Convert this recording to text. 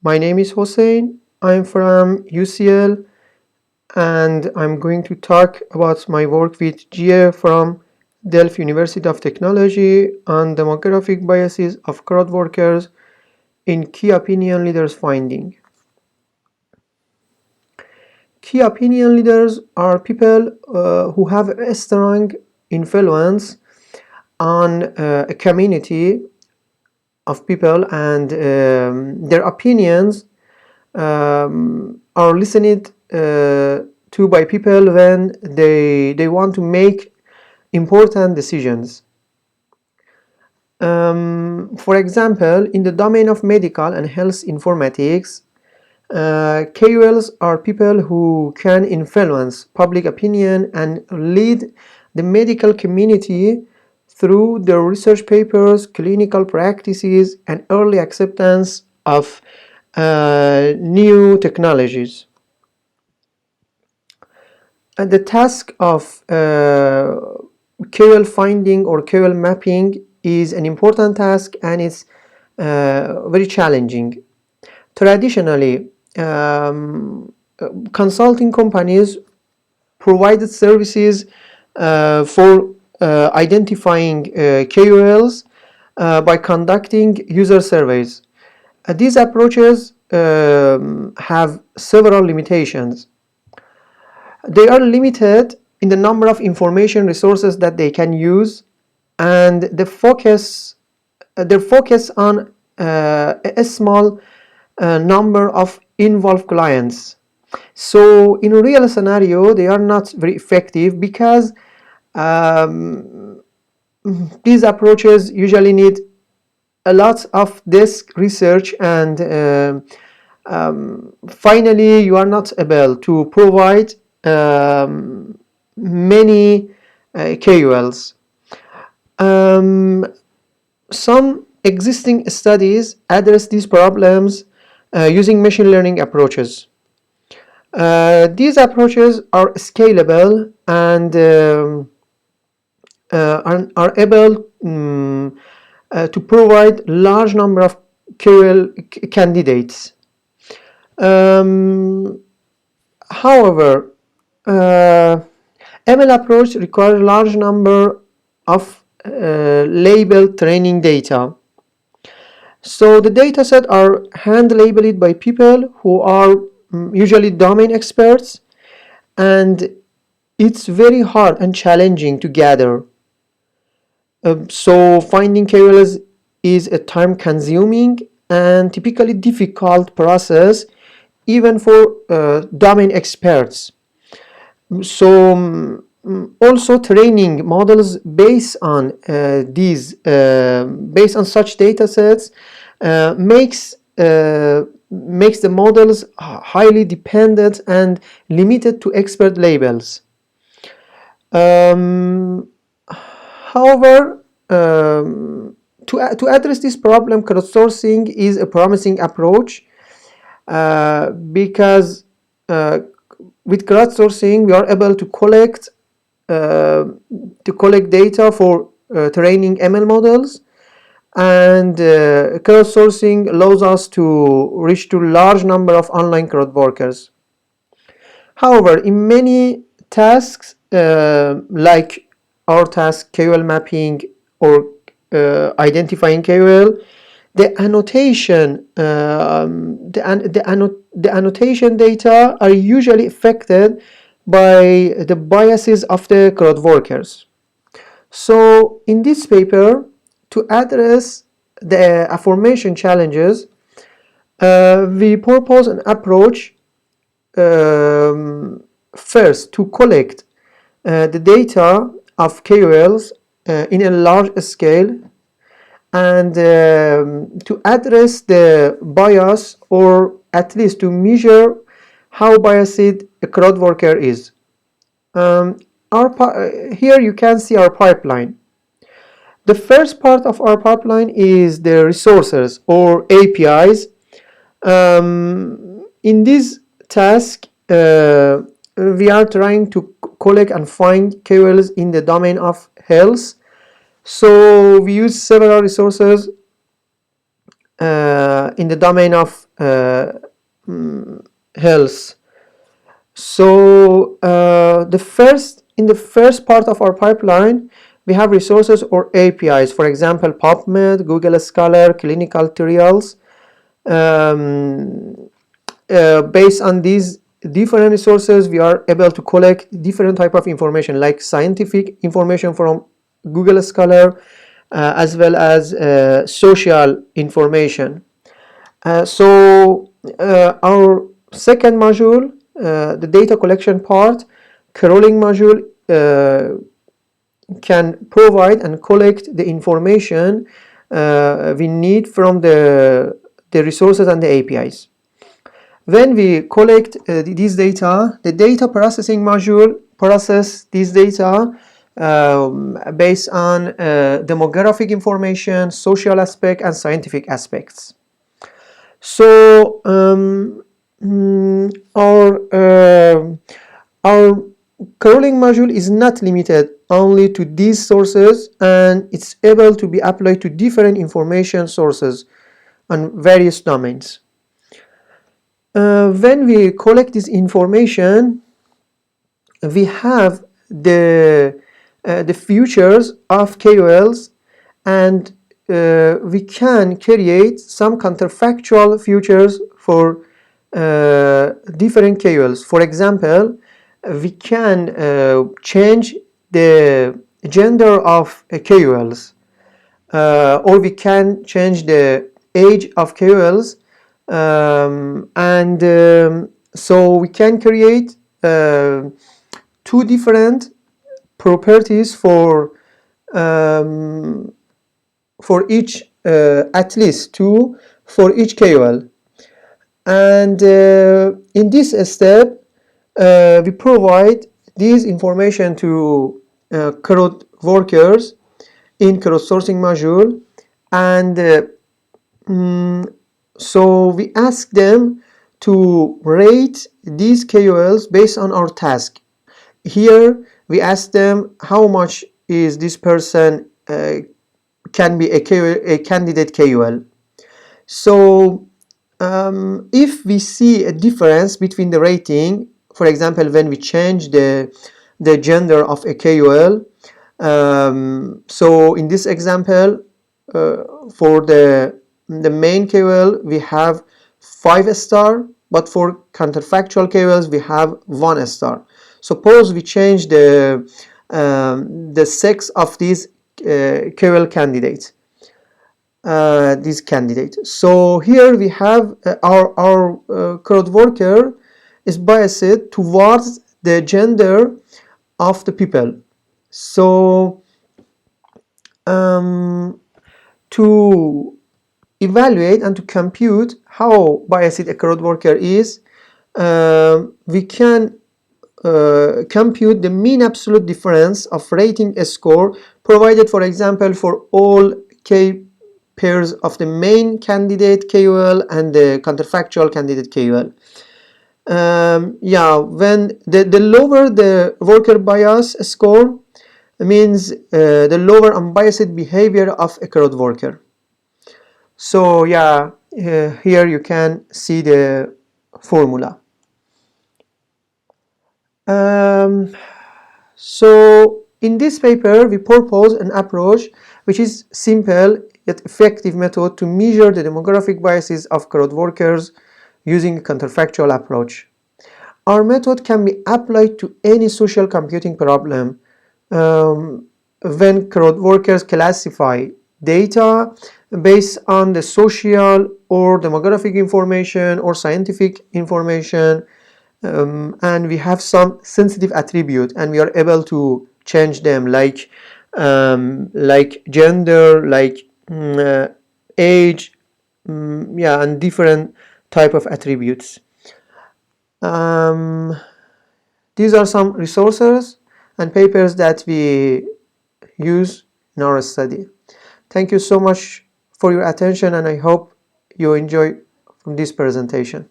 My name is Hossein. I'm from UCL and I'm going to talk about my work with Jie from Delft University of Technology on demographic biases of crowd workers in key opinion leaders finding. Key opinion leaders are people who have a strong influence on a community of people, and their opinions are listened to by people when they want to make important decisions. For example, in the domain of medical and health informatics, KOLs are people who can influence public opinion and lead the medical community through their research papers, clinical practices, and early acceptance of new technologies. And the task of KOL finding or KOL mapping is an important task, and it's very challenging. Traditionally, consulting companies provided services for identifying KOLs by conducting user surveys. These approaches have several limitations. They are limited in the number of information resources that they can use, and their focus on a small number of involved clients. So in a real scenario, they are not very effective because these approaches usually need a lot of desk research, and finally you are not able to provide many KOLs. Some existing studies address these problems using machine learning approaches. These approaches are scalable and are able to provide large number of KOL candidates. However, ML approach requires large number of labeled training data. So the dataset are hand labeled by people who are usually domain experts, and it's very hard and challenging to gather. So finding KOLs is a time consuming and typically difficult process even for domain experts. So also training models based on based on such data sets makes the models highly dependent and limited to expert labels. However, to address this problem, crowdsourcing is a promising approach because with crowdsourcing we are able to collect data for training ML models, and crowdsourcing allows us to reach to large number of online crowd workers. However, in many tasks like our task KOL mapping or identifying KOL, the annotation data are usually affected by the biases of the crowd workers. So in this paper, to address the aforementioned challenges, we propose an approach first to collect the data of KOLs in a large scale, and to address the bias, or at least to measure how biased a crowd worker is. Here you can see our pipeline. The first part of our pipeline is the resources or APIs. In this task, we are trying to collect and find KOLs in the domain of health. So we use several resources in the domain of health. So in the first part of our pipeline, we have resources or APIs, for example, PubMed, Google Scholar, clinical trials. Based on these different resources, we are able to collect different type of information, like scientific information from Google Scholar, as well as social information. Our second module, the data collection part, crawling module, can provide and collect the information we need from the resources and the APIs. When we collect these data, the data processing module process this data based on demographic information, social aspect, and scientific aspects. So our crawling module is not limited only to these sources, and it's able to be applied to different information sources on various domains. When we collect this information, we have the features of KOLs, and we can create some counterfactual features for different KOLs. For example, we can change the gender of KOLs, or we can change the age of KOLs, so we can create two different properties for each, at least two for each KOL. And in this step, we provide this information to crowd workers in crowdsourcing module, and so we ask them to rate these KOLs based on our task. Here we ask them how much is this person can be a candidate KOL. So if we see a difference between the rating, for example, when we change the gender of a KOL, so in this example, for the main KOL we have 5 star, but for counterfactual KOLs we have 1 star. Suppose we change the sex of these KOL candidates. So here we have our crowd worker is biased towards the gender of the people. So to evaluate and to compute how biased a crowd worker is, we can compute the mean absolute difference of rating score provided, for example, for all K pairs of the main candidate KOL and the counterfactual candidate KOL. When the lower the worker bias score means the lower unbiased behavior of a crowd worker. So here you can see the formula. So in this paper we propose an approach which is simple yet effective method to measure the demographic biases of crowd workers using a counterfactual approach. Our method can be applied to any social computing problem when crowd workers classify data based on the social or demographic information or scientific information, and we have some sensitive attribute and we are able to change them, like gender, like age, and different type of attributes. These are some resources and papers that we use in our study. Thank you so much for your attention, and I hope you enjoy from this presentation.